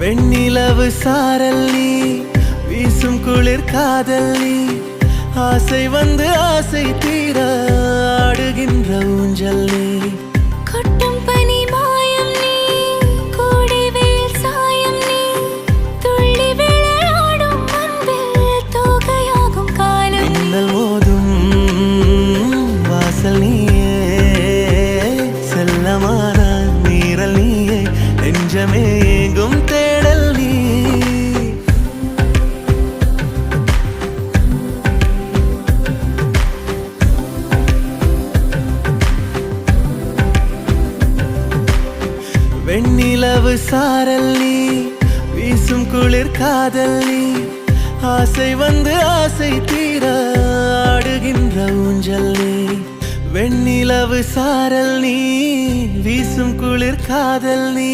வெண்ணிலவு சாரல் நீ, வீசும் குளிர் காதல் நீ, ஆசை வந்து ஆசை தீர ஆடுகின்ற ஊஞ்சல் நீ. கொட்டும் பனி மாயம் நீ, கோடை வெயில் சாயம் நீ, துள்ளி விளையாடும் அன்பில் தோகையாகும் காலம் நீ. மின்னல் மோதும் வாசல் நீயே, செல்லமான நீரல் நீயே, நெஞ்சமே ஏங்கும் தேடல் நீ. வெண்ணிலவு சாரல் நீ, வீசும் குளிர் காதல் நீ, ஆசை வந்து ஆசை தீர ஆடுகின்ற ஊஞ்சல் நீ. வெண்ணிலவு சாரல் நீ, வீசும் குளிர் காதல் நீ,